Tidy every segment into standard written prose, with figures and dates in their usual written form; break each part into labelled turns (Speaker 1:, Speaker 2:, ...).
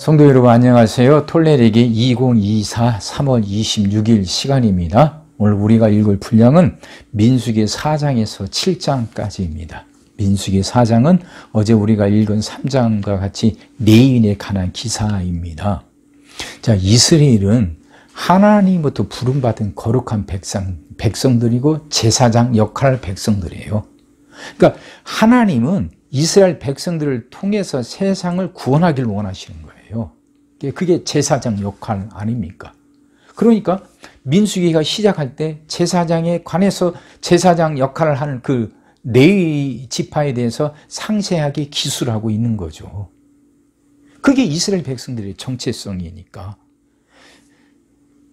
Speaker 1: 성도 여러분 안녕하세요. 톨레르기 2024 3월 26일 시간입니다. 오늘 우리가 읽을 분량은 민수기 4장에서 7장까지입니다. 민수기 4장은 어제 우리가 읽은 3장과 같이 레위인에 관한 기사입니다. 자, 이스라엘은 하나님부터 부름받은 거룩한 백성들이고 제사장 역할 백성들이에요. 그러니까 하나님은 이스라엘 백성들을 통해서 세상을 구원하길 원하시는 거예요. 그게 제사장 역할 아닙니까? 그러니까 민수기가 시작할 때 제사장에 관해서 제사장 역할을 하는 그 레위 지파에 대해서 상세하게 기술하고 있는 거죠. 그게 이스라엘 백성들의 정체성이니까.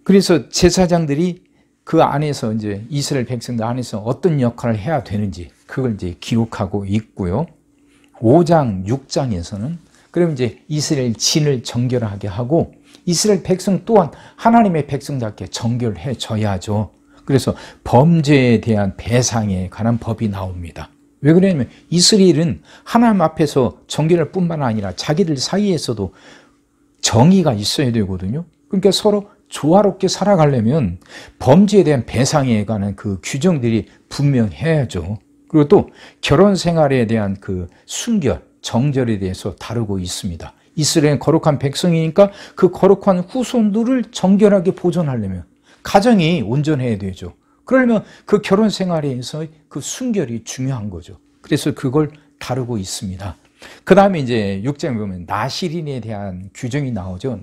Speaker 1: 그래서 제사장들이 그 안에서 이제 이스라엘 백성들 안에서 어떤 역할을 해야 되는지 그걸 이제 기록하고 있고요. 5장, 6장에서는 그럼 이제 이스라엘 진을 정결하게 하고 이스라엘 백성 또한 하나님의 백성답게 정결해 줘야죠. 그래서 범죄에 대한 배상에 관한 법이 나옵니다. 왜 그러냐면 이스라엘은 하나님 앞에서 정결할 뿐만 아니라 자기들 사이에서도 정의가 있어야 되거든요. 그러니까 서로 조화롭게 살아가려면 범죄에 대한 배상에 관한 그 규정들이 분명해야죠. 그리고 또 결혼 생활에 대한 그 순결, 정절에 대해서 다루고 있습니다. 이스라엘은 거룩한 백성이니까 그 거룩한 후손들을 정결하게 보존하려면 가정이 온전해야 되죠. 그러려면 그 결혼 생활에서 그 순결이 중요한 거죠. 그래서 그걸 다루고 있습니다. 그 다음에 이제 6장에 보면 나실인에 대한 규정이 나오죠.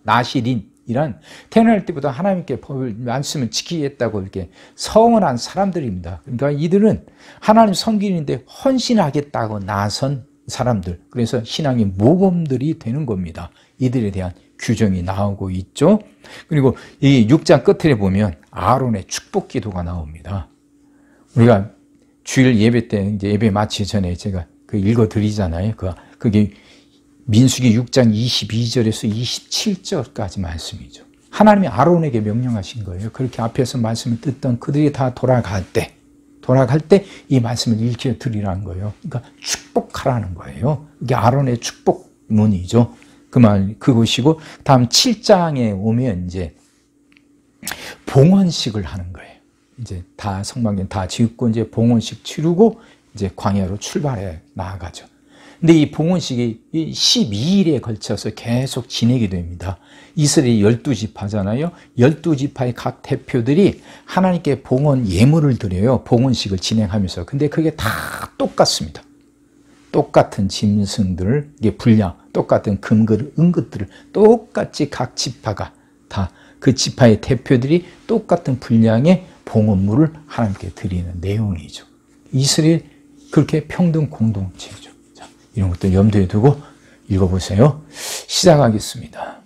Speaker 1: 나실인이란 태어날 때부터 하나님께 법을 말씀을 지키겠다고 이렇게 서원한 사람들입니다. 그러니까 이들은 하나님 섬기는데 헌신하겠다고 나선 사람들. 그래서 신앙의 모범들이 되는 겁니다. 이들에 대한 규정이 나오고 있죠. 그리고 이 6장 끝에 보면 아론의 축복 기도가 나옵니다. 우리가 주일 예배 때 이제 예배 마치기 전에 제가 그 읽어 드리잖아요. 그게 민수기 6장 22절에서 27절까지 말씀이죠. 하나님이 아론에게 명령하신 거예요. 그렇게 앞에서 말씀을 듣던 그들이 다 돌아갈 때 이 말씀을 읽혀 드리라는 거예요. 그러니까 축복하라는 거예요. 이게 아론의 축복문이죠. 그것이고, 다음 7장에 오면 이제 봉헌식을 하는 거예요. 이제 다 성막에 다 짓고 이제 봉헌식 치르고 이제 광야로 출발해 나아가죠. 근데 이 봉헌식이 12일에 걸쳐서 계속 진행이 됩니다. 이스라엘이 12지파잖아요. 12지파의 각 대표들이 하나님께 봉헌 예물을 드려요. 봉헌식을 진행하면서. 근데 그게 다 똑같습니다. 똑같은 짐승들, 이게 분량, 똑같은 금그릇, 은것들을 똑같이 각 지파가 다 그 지파의 대표들이 똑같은 분량의 봉헌물을 하나님께 드리는 내용이죠. 이스라엘 그렇게 평등 공동체죠. 자, 이런 것들 염두에 두고 읽어보세요. 시작하겠습니다.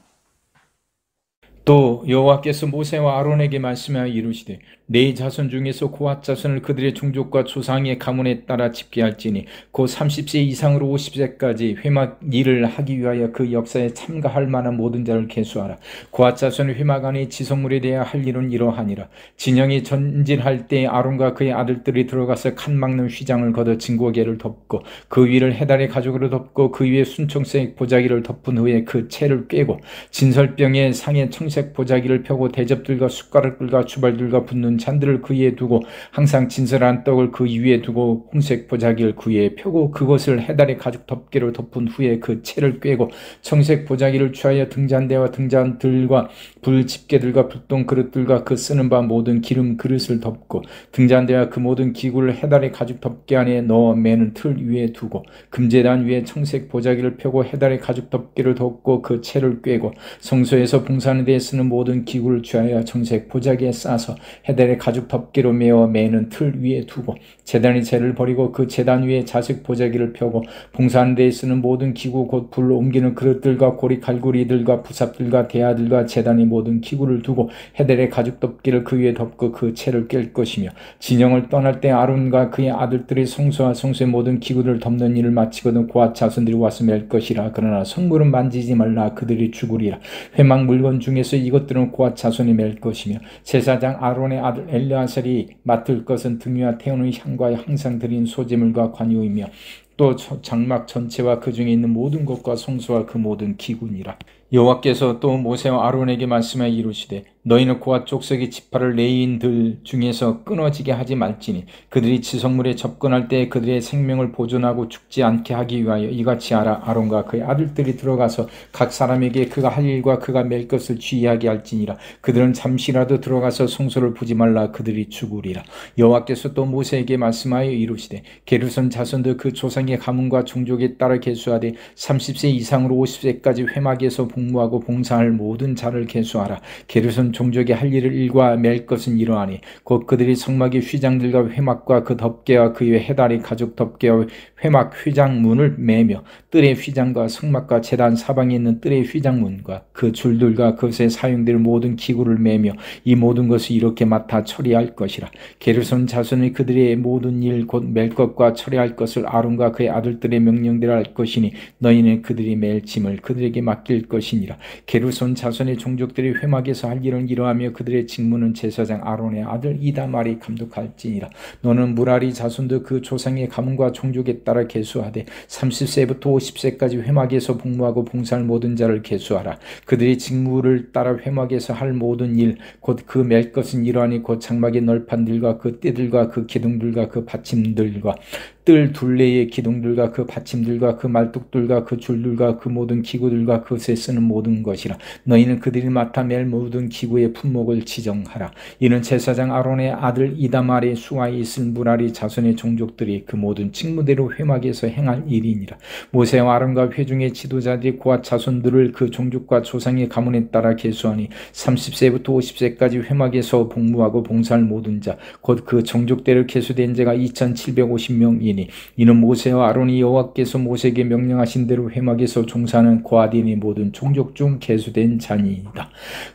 Speaker 1: 또 여호와께서 모세와 아론에게 말씀하여 이르시되 네 자손 중에서 고핫 자손을 그들의 종족과 조상의 가문에 따라 집계할지니 곧 30세 이상으로 50세까지 회막 일을 하기 위하여 그 역사에 참가할 만한 모든 자를 계수하라. 고핫 자손의 회막 안에 지성물에 대하여 할 일은 이러하니라. 진영이 전진할 때 아론과 그의 아들들이 들어가서 칸 막는 휘장을 걷어 증거계를 덮고 그 위를 해달의 가죽으로 덮고 그 위에 순청색 보자기를 덮은 후에 그 채를 꿰고 진설병의 상에 청색 보자기를 펴고 대접들과 숟가락들과 주발들과 붓는 잔들을 그 위에 두고 항상 진설한 떡을 그 위에 두고 홍색 보자기를 그 위에 펴고 그것을 해달의 가죽 덮개로 덮은 후에 그 채를 꿰고 청색 보자기를 취하여 등잔대와 등잔들과 불 집게들과 불똥 그릇들과 그 쓰는 바 모든 기름 그릇을 덮고 등잔대와 그 모든 기구를 해달의 가죽 덮개 안에 넣어 매는 틀 위에 두고 금제단 위에 청색 보자기를 펴고 해달의 가죽 덮개를 덮고 그 채를 꿰고 성소에서 봉사하는 데 쓰는 모든 기구를 취하여 청색 보자기에 싸서 해달의 가죽 덮개로 메어 매는 틀 위에 두고 제단의 재를 버리고 그 제단 위에 자색 보자기를 펴고 봉사하는 데에 쓰는 모든 기구 곧 불로 옮기는 그릇들과 고리 갈고리들과 부삽들과 대야들과 제단의 모든 기구를 두고 해달의 가죽 덮개를 그 위에 덮고 그 채를 깰 것이며 진영을 떠날 때 아론과 그의 아들들이 성소와 성소의 모든 기구를 덮는 일을 마치거든 고핫 자손들이 와서 맬 것이라. 그러나 성물은 만지지 말라. 그들이 죽으리라. 회막 물건 중에서 그래서 이것들은 고앗 자손이 맬 것이며 제사장 아론의 아들 엘르아살이 맡을 것은 등유와 태우는 향과 항상 드린 소재물과 관유이며 또 장막 전체와 그 중에 있는 모든 것과 성소와 그 모든 기구니라. 여호와께서 또 모세와 아론에게 말씀하여 이르시되 너희는 고앗 족속의 지파를 레위인들 중에서 끊어지게 하지 말지니 그들이 지성물에 접근할 때 그들의 생명을 보존하고 죽지 않게 하기 위하여 이같이 하라. 아론과 그의 아들들이 들어가서 각 사람에게 그가 할 일과 그가 맬 것을 주의하게 할지니라. 그들은 잠시라도 들어가서 성소를 보지 말라. 그들이 죽으리라. 여호와께서 또 모세에게 말씀하여 이르시되 게르손 자손들 그 조상의 가문과 종족에 따라 계수하되 30세 이상으로 50세까지 회막에서 복무하고 봉사할 모든 자를 계수하라. 게르손 종족의 할 일을 일과 맬 것은 이러하니 곧 그들이 성막의 휘장들과 회막과 그 덮개와 그 위에 해다리 가죽 덮개와 회막 휘장문을 매며 뜰의 휘장과 성막과 제단 사방에 있는 뜰의 휘장문과 그 줄들과 그것에 사용될 모든 기구를 매며 이 모든 것을 이렇게 맡아 처리할 것이라. 게르손 자손이 그들의 모든 일 곧 맬 것과 처리할 것을 아론과 그의 아들들의 명령대로 할 것이니 너희는 그들이 맬 짐을 그들에게 맡길 것이니라. 게르손 자손의 종족들이 회막에서 할 일은 이러하며 그들의 직무는 제사장 아론의 아들 이다말이 감독할지니라. 너는 무라리 자손들 그 조상의 가문과 종족에 따라 계수하되 30세부터 50세까지 회막에서 복무하고 봉사할 모든 자를 계수하라. 그들의 직무를 따라 회막에서 할 모든 일 곧 그 맬 것은 이러하니 곧 장막의 널판들과 그 띠들과 그 기둥들과 그 받침들과 뜰 둘레의 기둥들과 그 받침들과 그 말뚝들과 그 줄들과 그 모든 기구들과 그것에 쓰는 모든 것이라. 너희는 그들이 맡아 맬 모든 기구의 품목을 지정하라. 이는 제사장 아론의 아들 이다말의 수하에 있을 무라리 자손의 종족들이 그 모든 직무대로 회막에서 행할 일이니라. 모세와 아론과 회중의 지도자들이 고앗 자손들을 그 종족과 조상의 가문에 따라 계수하니 30세부터 50세까지 회막에서 복무하고 봉사할 모든 자 곧 그 종족대로 계수된 자가 2750명이니 이는 모세와 아론이 여호와께서 모세에게 명령하신 대로 회막에서 종사하는 고앗인의 모든 종족 중 계수된 자니이다.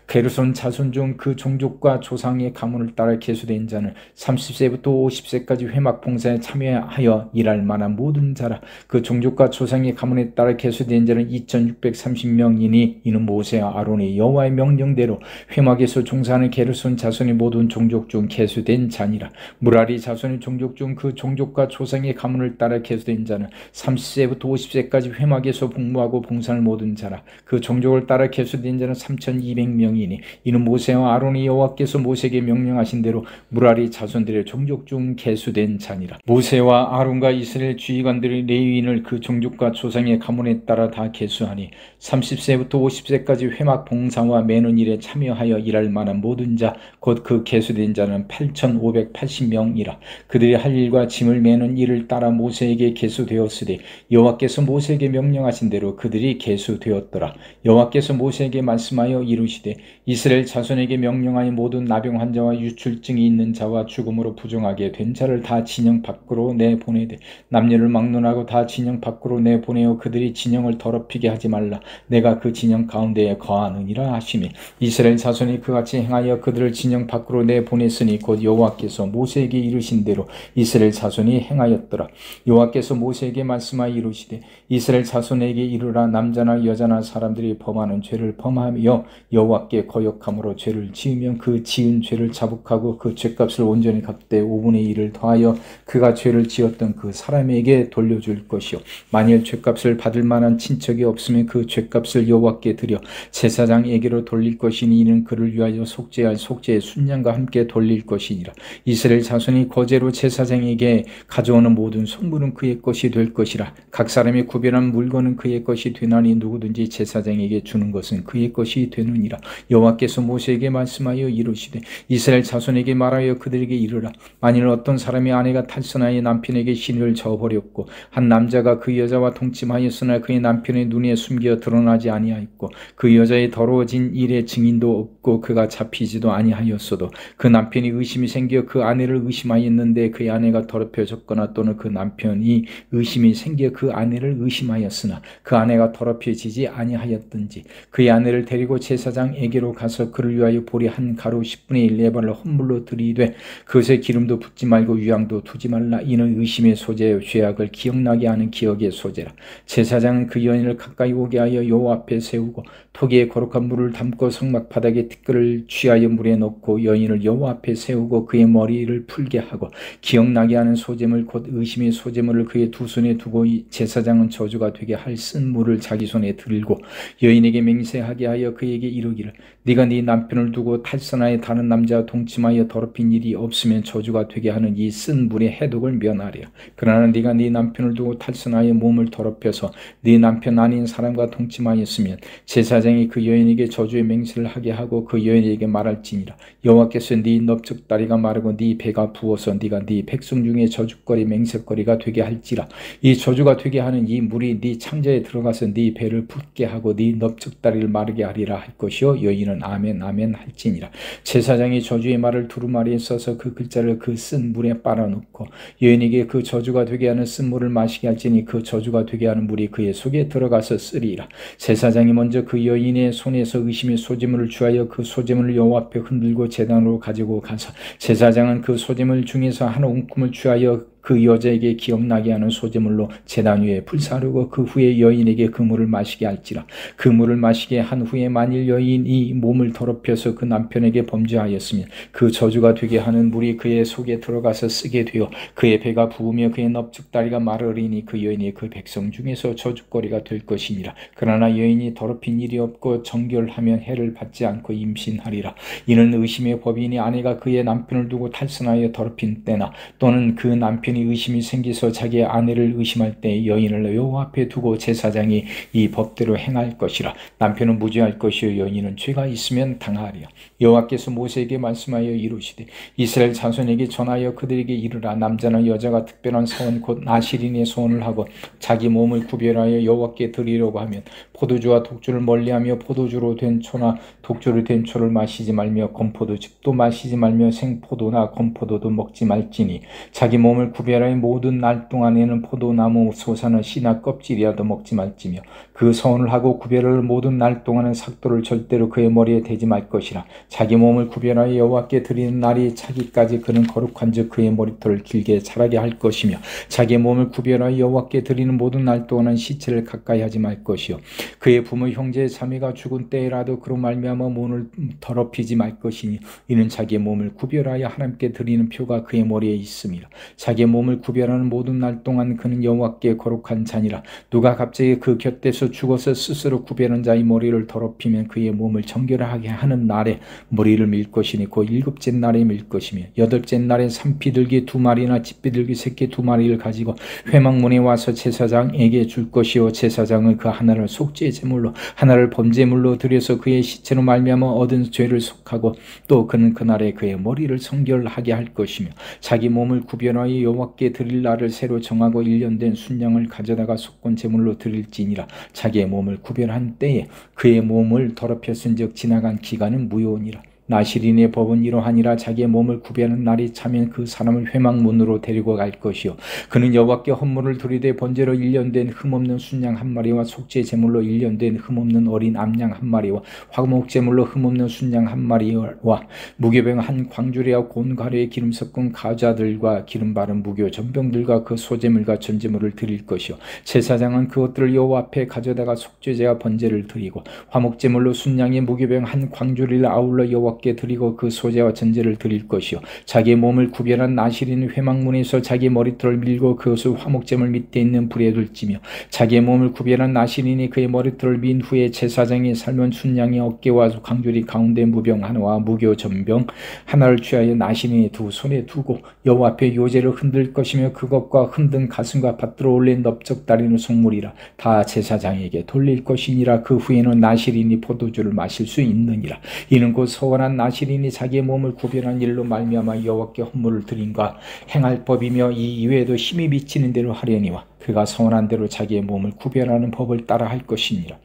Speaker 1: 게르손 자손 중 그 종족과 조상의 가문을 따라 계수된 자는 30세부터 50세까지 회막 봉사에 참여하여 일할 만한 모든 자라. 그 종족과 조상의 가문에 따라 계수된 자는 2630명이니 이는 모세와 아론이 여호와의 명령대로 회막에서 종사하는 게르손 자손의 모든 종족 중 계수된 자니라. 무라리 자손의 종족 중 그 종족과 조상의 가문을 따라 계수된 자는 30세부터 50세까지 회막에서 복무하고 봉사할 모든 자라. 그 종족을 따라 계수된 자는 3200명이니 이는 모세와 아론이 여호와께서 모세에게 명령하신 대로 무라리 자손들의 종족 중 계수된 자니라. 모세와 아론과 이스라엘 주의관들의 레위인을 그 종족과 조상의 가문에 따라 다 계수하니 30세부터 50세까지 회막 봉사와 매는 일에 참여하여 일할 만한 모든 자 곧 그 계수된 자는 8580명이라. 그들이 할 일과 짐을 매는 일을 따라 모세에게 계수되었으되 여호와께서 모세에게 명령하신 대로 그들이 계수되었더라. 여호와께서 모세에게 말씀하여 이르시되 이스라엘 자손에게 명령하여 모든 나병 환자와 유출증이 있는 자와 죽음으로 부정하게 된 자를 다 진영 밖으로 내보내되 남녀를 막론하고 다 진영 밖으로 내보내어 그들이 진영을 더럽히게 하지 말라. 내가 그 진영 가운데에 거하느니라 하시며 이스라엘 자손이 그같이 행하여 그들을 진영 밖으로 내보냈으니 곧 여호와께서 모세에게 이르신 대로 이스라엘 자손이 행하였더라. 여호와께서 모세에게 말씀하여 이르시되 이스라엘 자손에게 이르라. 남자나 여자나 사람들이 범하는 죄를 범하며 여호와께 거역함으로 죄를 지으면 그 지은 죄를 자복하고 그 죄값을 온전히 갚되 5분의 1을 더하여 그가 죄를 지었던 그 사람에게 돌려줄 것이요 만일 죄값을 받을 만한 친척이 없으면 그 죄값을 여호와께 드려 제사장에게로 돌릴 것이니 이는 그를 위하여 속죄할 속죄의 순양과 함께 돌릴 것이니라. 이스라엘 자손이 거제로 제사장에게 가져오는 모든 성물은 그의 것이 될 것이라. 각 사람이 구별한 물건은 그의 것이 되나니 누구든지 제사장에게 주는 것은 그의 것이 되느니라. 여호와께서 모세에게 말씀하여 이르시되 이스라엘 자손에게 말하여 그들에게 이르라. 만일 어떤 사람이 아내가 탈선하여 남편에게 시를 저버렸고 한 남자가 그 여자와 동침하였으나 그의 남편의 눈에 숨겨 드러나지 아니하였고 그 여자의 더러워진 일의 증인도 없고 없고 그가 잡히지도 아니하였어도 그 남편이 의심이 생겨 그 아내를 의심하였는데 그의 아내가 더럽혀졌거나 또는 그 남편이 의심이 생겨 그 아내를 의심하였으나 그 아내가 더럽혀지지 아니하였든지 그의 아내를 데리고 제사장에게로 가서 그를 위하여 보리 한 가루 10분의 1 네발을 헌물로 드리되 그것에 기름도 붓지 말고 유향도 두지 말라. 이는 의심의 소재요 죄악을 기억나게 하는 기억의 소재라. 제사장은 그 여인을 가까이 오게 하여 여호와 앞에 세우고 토기에 거룩한 물을 담고 성막 바닥에 티끌을 취하여 물에 넣고 여인을 여호와 앞에 세우고 그의 머리를 풀게 하고 기억나게 하는 소재물 곧 의심의 소재물을 그의 두 손에 두고 제사장은 저주가 되게 할 쓴 물을 자기 손에 들고 여인에게 맹세하게 하여 그에게 이르기를 네가 네 남편을 두고 탈선하여 다른 남자와 동침하여 더럽힌 일이 없으면 저주가 되게 하는 이 쓴 물의 해독을 면하리라. 그러나 네가 네 남편을 두고 탈선하여 몸을 더럽혀서 네 남편 아닌 사람과 동침하였으면 제사장이 그 여인에게 저주의 맹세를 하게 하고 그 여인에게 말할지니라. 여호와께서 네 넓적다리가 마르고 네 배가 부어서 네가 네 백성 중에 저주거리 맹세거리가 되게 할지라. 이 저주가 되게 하는 이 물이 네 창자에 들어가서 네 배를 붓게 하고 네 넓적다리를 마르게 하리라 할 것이요 여인은 아멘 아멘 할지니라. 제사장이 저주의 말을 두루마리에 써서 그 글자를 그 쓴 물에 빨아놓고 여인에게 그 저주가 되게 하는 쓴 물을 마시게 할지니 그 저주가 되게 하는 물이 그의 속에 들어가서 쓰리라. 제사장이 먼저 그 여인의 손에서 의심의 소재물을 취하여 그 소재물을 여호와 앞에 흔들고 제단으로 가지고 가서 제사장은 그 소재물 중에서 한 움큼을 취하여 그 여자에게 기억나게 하는 소재물로 제단 위에 불사르고 그 후에 여인에게 그 물을 마시게 할지라. 그 물을 마시게 한 후에 만일 여인이 몸을 더럽혀서 그 남편에게 범죄하였으면 그 저주가 되게 하는 물이 그의 속에 들어가서 쓰게 되어 그의 배가 부으며 그의 넓적다리가 마르리니 그 여인이 그 백성 중에서 저주거리가 될 것이니라. 그러나 여인이 더럽힌 일이 없고 정결하면 해를 받지 않고 임신하리라. 이는 의심의 법이니 아내가 그의 남편을 두고 탈선하여 더럽힌 때나 또는 그 남편이 의심이 생기서 자기의 아내를 의심할 때 여인을 여호와 앞에 두고 제사장이 이 법대로 행할 것이라. 남편은 무죄할 것이요 여인은 죄가 있으면 당하리라. 여호와께서 모세에게 말씀하여 이르시되 이스라엘 자손에게 전하여 그들에게 이르라. 남자나 여자가 특별한 서원 곧 나실인의 소원을 하고 자기 몸을 구별하여 여호와께 드리려고 하면 포도주와 독주를 멀리하며 포도주로 된 초나 독주로 된 초를 마시지 말며 건포도즙도 마시지 말며 생포도나 건포도도 먹지 말지니 자기 몸을 구별하여 모든 날 동안에는 포도나무 솟아는 씨나 껍질이라도 먹지 말지며 그 서원을 하고 구별을 모든 날 동안은 삭도를 절대로 그의 머리에 대지 말 것이라. 자기 몸을 구별하여 여호와께 드리는 날이 차기까지 그는 거룩한즉 그의 머리털을 길게 자라게 할 것이며 자기 몸을 구별하여 여호와께 드리는 모든 날 동안은 시체를 가까이 하지 말 것이요 그의 부모 형제의 자매가 죽은 때라도 그로 말미암아 몸을 더럽히지 말 것이니 이는 자기의 몸을 구별하여 하나님께 드리는 표가 그의 머리에 있음이라. 자기의 몸을 구별하는 모든 날 동안 그는 여호와께 거룩한 자니라. 누가 갑자기 그 곁에서 죽어서 스스로 구별한 자의 머리를 더럽히면 그의 몸을 정결하게 하는 날에 머리를 밀 것이니 곧 일곱째 날에 밀 것이며 여덟째 날에 산비둘기 2마리나 집비둘기 새끼 2마리를 가지고 회막문에 와서 제사장에게 줄 것이요 제사장은 그 하나를 속죄 제물로 하나를 범죄물로 드려서 그의 시체로 말미암아 얻은 죄를 속하고 또 그는 그날에 그의 머리를 성결하게 할 것이며 자기 몸을 구별하여 여호와께 드릴 날을 새로 정하고 1년 된 순양을 가져다가 속건 제물로 드릴지니라. 자기의 몸을 구별한 때에 그의 몸을 더럽혔은즉 지나간 기간은 무효니라. 나실인의 법은 이러하니라. 자기의 몸을 구별하는 날이 차면 그 사람을 회막문으로 데리고 갈 것이요 그는 여호와께 헌물을 드리되 번제로 1년 된 흠없는 순양 1마리와 속죄 제물로 1년 된 흠없는 어린 암양 1마리와 화목 제물로 흠없는 순양 1마리와 무교병 한 광주리와 곤가루에 기름 섞은 가자들과 기름 바른 무교 전병들과 그 소제물과 전제물을 드릴 것이요 제사장은 그것들을 여호와 앞에 가져다가 속죄제와 번제를 드리고 화목 제물로 순양의 무교병 한 광주리를 아울러 여호와 께 드리고 그 소제와 전제를 드릴 것이요 자기의 몸을 구별한 나실인 회막문에서 자기의 머리털을 밀고 그것을 화목제물 밑에 있는 불에 둘지며 자기의 몸을 구별한 나실인이 그의 머리털을 민 후에 제사장이 삶은 순양의 어깨와 광주리 가운데 무병 하나와 무교 전병 하나를 취하여 나실인의 두 손에 두고 여호와 앞에 요제를 흔들 것이며 그것과 흔든 가슴과 받들어 올린 넓적다리는 속물이라 다 제사장에게 돌릴 것이니라. 그 후에는 나실인이 포도주를 마실 수 있느니라. 이는 곧 서원한 나실인이 자기의 몸을 구별한 일로 말미암아 여호와께 헌물을 드림과 행할 법이며 이 이외에도 힘이 미치는 대로 하려니와 그가 서원한 대로 자기의 몸을 구별하는 법을 따라 할 것이니라.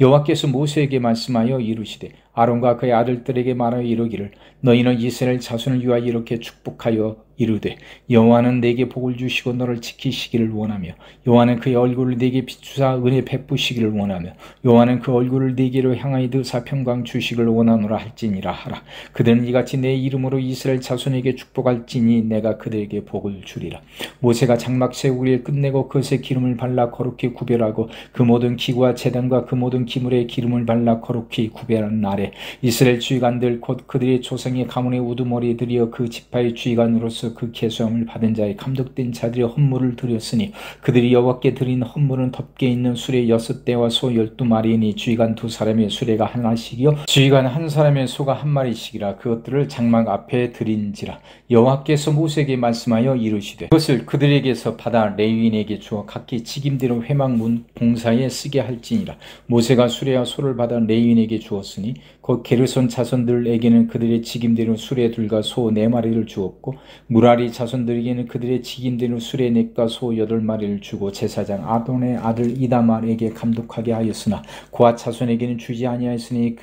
Speaker 1: 여호와께서 모세에게 말씀하여 이르시되 아론과 그의 아들들에게 말하여 이르기를 너희는 이스라엘 자손을 위하여 이렇게 축복하여 이르되 여호와는 내게 복을 주시고 너를 지키시기를 원하며 여호와는 그의 얼굴을 내게 비추사 은혜 베푸시기를 원하며 여호와는 그 얼굴을 내게로 향하여 드사 평강 주시기를 원하노라 할지니라 하라. 그들은 이같이 내 이름으로 이스라엘 자손에게 축복할지니 내가 그들에게 복을 주리라. 모세가 장막 세우기를 끝내고 그것에 기름을 발라 거룩히 구별하고 그 모든 기구와 제단과 그 모든 기물에 기름을 발라 거룩히 구별한 날에 이스라엘 주의관들 곧 그들의 조상의 가문의 우두머리들이여 그 지파의 주의관으로서 그 계수함을 받은 자의 감독된 자들의 헌물을 드렸으니 그들이 여호와께 드린 헌물은 덮개 있는 수레 6대와 소 12마리이니 주의관 2사람의 수레가 하나씩이요 주의관 한 사람의 소가 한 마리씩이라. 그것들을 장막 앞에 드린지라. 여호와께서 모세에게 말씀하여 이르시되 그것을 그들에게서 받아 레위인에게 주어 각기 직임대로 회막문 봉사에 쓰게 할지니라. 모세가 수레와 소를 받아 레위인에게 주었으니 곧 게르손 자손들에게는 그들의 직임대로 수레 2과 소 4마리를 주었고 무라리 자손들에게는 그들의 직임대로 수레 4과 소 8마리를 주고 제사장 아돈의 아들 이다말에게 감독하게 하였으나 고앗 자손에게는 주지 아니하였으니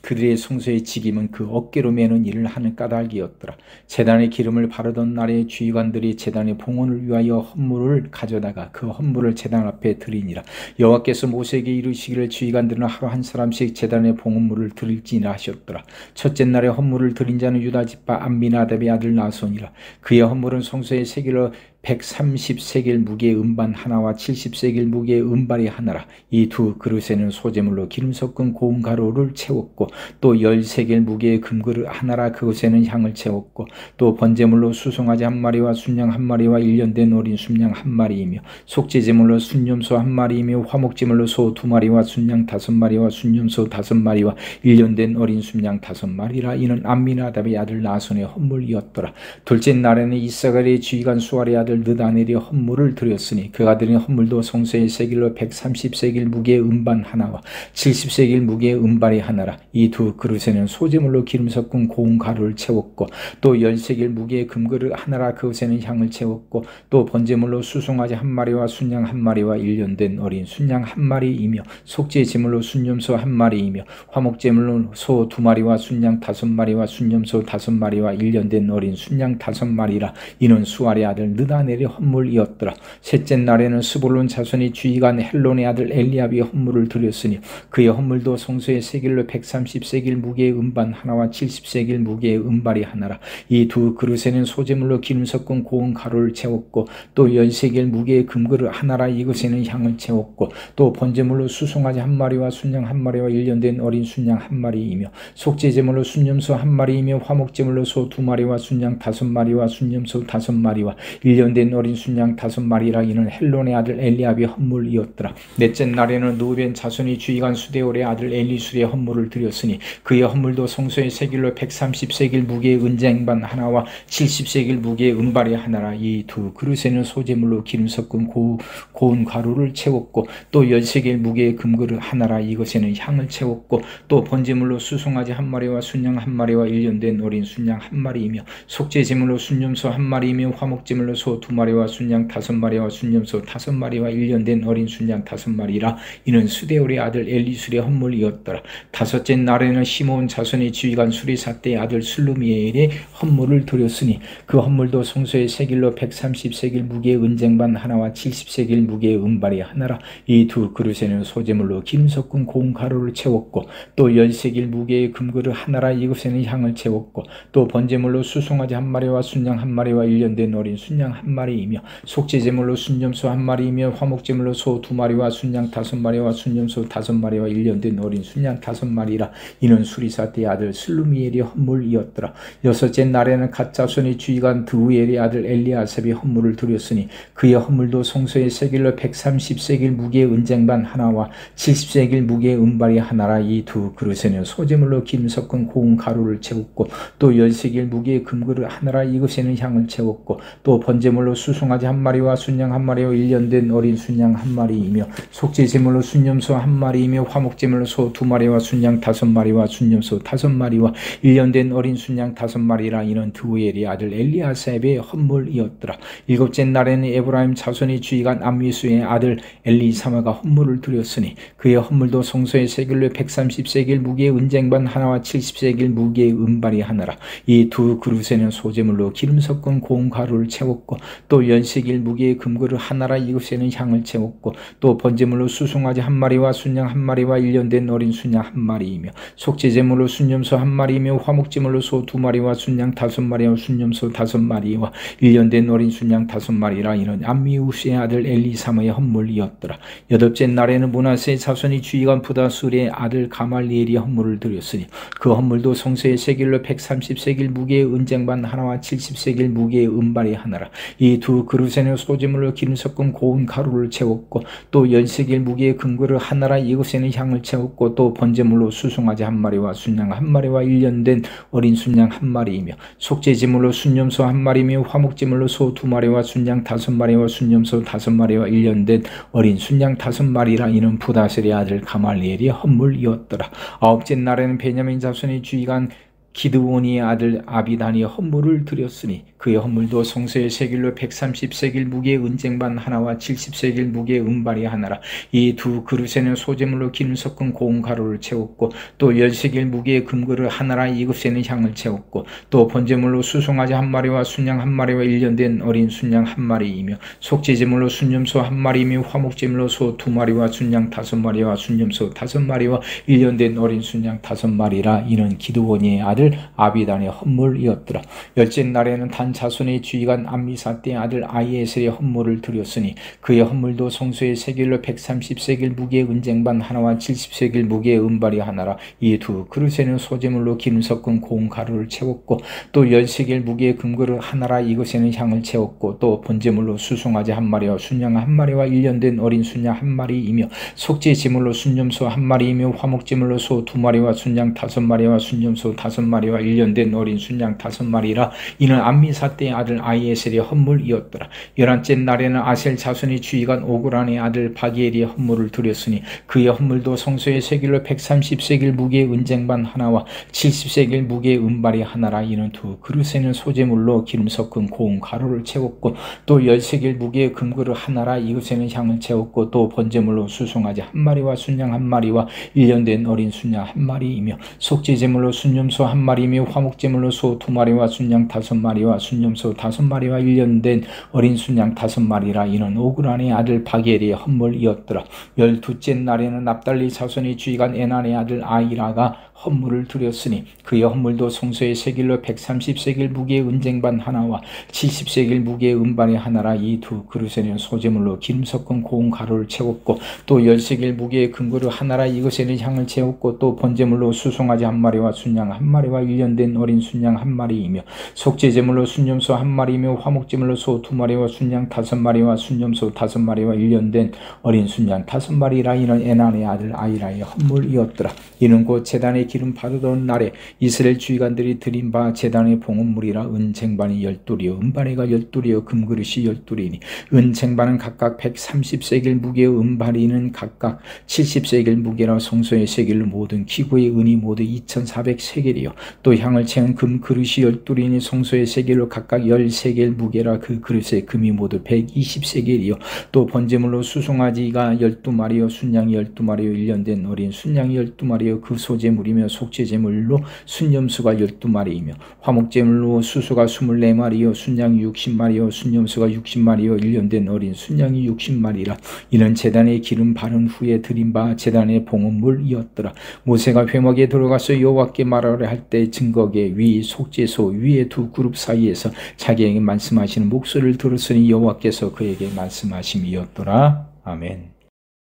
Speaker 1: 그들의 성소의 직임은 그 어깨로 매는 일을 하는 까닭이었더라. 제단의 기름을 바르던 날에 주의관들이 제단의 봉헌을 위하여 헌물을 가져다가 그 헌물을 제단 앞에 드리니라. 여호와께서 모세에게 이르시기를 주의관들은 하루 한 사람씩 제단의 봉헌물을 드릴지니라 하셨더라. 첫째 날에 헌물을 드린 자는 유다 지파 암미나답의 아들 나손이라. 그의 헌물은 성소의 세겔로 130세겔 무게의 음반 하나와 70세겔 무게의 음발이 하나라. 이 두 그릇에는 소재물로 기름 섞은 고운 가루를 채웠고 또 10세겔 무게의 금그릇 하나라. 그것에는 향을 채웠고 또 번제물로 수송아지 1마리와 순양 1마리와 1년된 어린 순양 1마리이며 속죄제물로 순염소 1마리이며 화목제물로 소 2마리와 순양 5마리와 순염소 5마리와 1년된 어린 순양 5마리라. 이는 암미나답의 아들 나손의 헌물이었더라. 둘째 날에는 이사갈의 주의관 수알의 아들 느다넬이 헌물을 드렸으니 그가 드린 헌물도 성소의 세겔로 130세겔 무게의 음반 하나와 70세겔 무게의 음발이 하나라. 이 두 그릇에는 소재물로 기름 섞은 고운 가루를 채웠고 또 10세겔 무게의 금그릇 하나라. 그것에는 향을 채웠고 또 번제물로 수송아지 1마리와 순양 1마리와 1년된 어린 순양 1마리이며 속죄제물로 순염소 1마리이며 화목제물로 소 2마리와 순양 5마리와 순염소 5마리와 1년된 어린 순양 5마리라. 이는 수알의 아들 느다넬의 헌물이었더라. 셋째 날에는 스불론 자손의 주의관 헬론의 아들 엘리압이 헌물을 드렸으니 그의 헌물도 성소의 세겔로 130세겔 무게의 음반 하나와 70세겔 무게의 음발이 하나라. 이 두 그릇에는 소재물로 기름 섞은 고운 가루를 채웠고 또 10세겔 무게의 금그릇 하나라. 이것에는 향을 채웠고 또 번제물로 수송아지 1마리와 순양 1마리와 1년된 어린 순양 1마리이며 속죄제물로 순염소 1마리이며 화목제물로 소 2마리와 순양 5마리와 순염소 5마리와 1년된 어린 순양 5마리라. 이는 헬론의 아들 엘리압의 헌물이었더라. 넷째 날에는 누벤 자손이 주의관 수데올의 아들 엘리술의 헌물을 드렸으니 그의 헌물도 성소의 세겔로 130세겔 무게의 은쟁반 하나와 70세겔 무게의 은발이 하나라. 이 두 그릇에는 소재물로 기름 섞은 고운 가루를 채웠고 또 10세겔 무게의 금그릇 하나라. 이것에는 향을 채웠고 또 번제물로 수송아지 1마리와 순양 1마리와 1년된 어린 순양 1마리이며 속죄제물로 순염소 1마리이며 화목제물로 소 2마리와 순양 5마리와 순염소 5마리와 1년된 어린 순양 5마리라. 이는 수데올의 아들 엘리술의 헌물이었더라. 다섯째 날에는 시므온 자손의 주의관 수리사대의 아들 슬루미엘의 헌물을 드렸으니 그 헌물도 성소의 세겔로 130세겔 무게의 은쟁반 하나와 70세겔 무게의 은발이 하나라. 이 두 그릇에는 소재물로 기름 섞은 고운 가루를 채웠고 또 10세겔 무게의 금그릇 하나라. 이것에는 향을 채웠고 또 번제물로 수송아지 1마리와 순양 1마리와 1년된 어린 순양 1마리이며 속죄제물로 순염소 1마리이며 화목제물로 소 2마리와 순양 5마리와 순염소 5마리와 1년된 어린 순양 5마리라. 이는 수리사대의 아들 슬루미엘의 헌물이었더라. 여섯째 날에는 갓 자손의 주의관 드우엘의 아들 엘리아삽이 헌물을 드렸으니 그의 헌물도 성소의 세겔로 130세겔 무게의 은쟁반 하나와 70세겔 무게의 은발이 하나라. 이 두 그릇에는 소재물로 기름 섞은 고운 가루를 채웠고 또 10세겔 무게의 금그릇 하나라. 이것에는 향을 채웠고 또 번제물로 속죄제물로 수송아지 한 마리와 순양 한 마리와 1년 된 어린 순양 한 마리이며 속죄제물로 순염소 한 마리이며 화목제물로 소 2마리와 순양 5마리와 순염소 5마리와 1년 된 어린 순양 5마리라. 이는 드우엘의 아들 엘리아삽의 헌물이었더라. 일곱째 날에는 에브라임 자손이 주의관 암미수의 아들 엘리사마가 헌물을 드렸으니 그의 헌물도 성소의 세겔로 130세겔 무게의 은쟁반 하나와 70세겔 무게의 은발이 하나라. 이 두 그릇에는 소재물로 기름 섞은 고운 가루를 채웠고 또 연세겔 무게의 금그릇 하나라. 이것에는 향을 채웠고 또 번제물로 수송아지 한 마리와 순양 한 마리와 1년 된 어린 순양 한 마리이며 속죄제물로 순염소 한 마리이며 화목제물로 소 2마리와 순양 5마리와 순염소 5마리와 1년 된 어린 순양 5마리라. 이는 암미우스의 아들 엘리사마의 헌물이었더라. 여덟째 날에는 므낫세의 자손이 주의관 부다술의 아들 가말리엘이 헌물을 드렸으니 그 헌물도 성소의 세겔로 130세겔 무게의 은쟁반 하나와 70세겔 무게의 은발이 하나라. 이 두 그릇에는 소재물로 기름 섞은 고운 가루를 채웠고 또 연세겔 무게의 금그릇 하나라. 이것에는 향을 채웠고 또 번제물로 수송아지 한 마리와 순양 한 마리와 1년 된 어린 순양 한 마리이며 속죄제물로 순염소 한 마리이며 화목제물로 소 2마리와 순양 5마리와 순염소 5마리와 1년 된 어린 순양 5마리라. 이는 부다셀의 아들 가말리엘이 헌물이었더라. 아홉째 날에는 베냐민 자손의 주의관 기드온의 아들 아비단이 헌물을 드렸으니 그의 헌물도 성소의 세겔로 130세겔 무게의 은쟁반 하나와 70세겔 무게의 은발이 하나라. 이 두 그릇에는 소재물로 기름 섞은 고운 가루를 채웠고 또 10세겔 무게의 금그릇 하나라. 이것에는 향을 채웠고 또 번제물로 수송아지 한 마리와 순양 한 마리와 1년 된 어린 순양 한 마리이며 속죄제물로 순염소 한 마리이며 화목제물로 소 2마리와 순양 5마리와 순염소 5마리와 1년 된 어린 순양 5마리라. 이는 기드온의 아들 아비단의 헌물이었더라. 열째 날에는 단 자손의 주의관 암미사떼의 아들 아이에셀의 헌물을 드렸으니 그의 헌물도 성소의 세겔로 130세겔 무게의 은쟁반 하나와 70세겔 무게의 은발이 하나라. 이 두 그릇에는 소재물로 기름 섞은 고운 가루를 채웠고 또 10세겔 무게의 금그릇 하나라. 이것에는 향을 채웠고 또 번제물로 수송아지 한 마리와 순양 한 마리와 1년 된 어린 순양 한 마리이며 속죄제물로 순염소 한 마리이며 화목제물로 소 2마리와 순양 5마리와 순염소 5마리와 1년 된 어린 순양 5마리라. 이는 암미사떼의 아들 아이에셀의 헌물이었더라. 11째 날에는 아셀 자손의 주의관 오그란의 아들 바기엘이 헌물을 드렸으니 그의 헌물도 성소의 세겔로 130세겔 무게의 은쟁반 하나와 70세겔 무게의 은발이 하나라. 이는 두 그릇에는 소재물로 기름 섞은 고운 가루를 채웠고 또 10세겔 무게의 금그릇 하나라. 이것에는 향을 채웠고 또 번제물로 수송아지 한 마리와 순양 한 마리와 1년 된 어린 순양 한 마리이며 속죄제물로 순염소 한 마리이며 화목제물로 소 2마리와 순양 5마리와 순염소 5마리와 1년 된 어린 순양 5마리라. 이는 오그란의 아들 바겔의 헌물이었더라. 12째 날에는 납달리 자손의 주의관 에난의 아들 아이라가 헌물을 드렸으니 그의 헌물도 성소의 세겔로 130세겔 무게의 은쟁반 하나와 70세겔 무게의 은발이 하나라. 이 두 그릇에는 소재물로 기름 섞은 고운 가루를 채웠고 또 10세겔 무게의 금그릇 하나라. 이것에는 향을 채웠고 또 번제물로 수송아지 한 마리와 순양 한 마리와 1년 된 어린 순양 한 마리이며 속죄제물로 순염소 한 마리이며 화목제물로 소 2마리와 순양 5마리와 순염소 5마리와 1년 된 어린 순양 5마리라. 이는 에난의 아들 아이라의 헌물이었더라. 이는 곧 제단의 기름 바르던 날에 이스라엘 주의관들이 드린 바 제단의 봉헌물이라. 은쟁반이 12이요 은바리가 12이요 금그릇이 12이니 은쟁반은 각각 130세겔 무게의 은바리는 각각 70세겔 무게라. 성소의 세겔로 모든 기구의 은이 모두 2400세겔이요 또 향을 채운 금그릇이 12이니 성소의 세겔로 각각 10세겔 무게라. 그 그릇의 금이 모두 120세겔이요 또 번제물로 수송아지가 12마리요 순양이 12마리요 1년 된 어린 순양이 12마리요 그 소재물이며 속죄제물로 순염수가 12마리이며 화목제물로 수수가 24마리요 순양이 60마리요 순염수가 60마리요 1년 된 어린 순양이 60마리라. 이는 제단의 기름 바른 후에 드린 바 제단의 봉헌물이었더라. 모세가 회막에 들어가서 여호와께 말하려 할 때 증거계 위 속죄소 위의 두 그룹 사이에서 자기에게 말씀하시는 목소리를 들었으니 여호와께서 그에게 말씀하심이었더라. 아멘.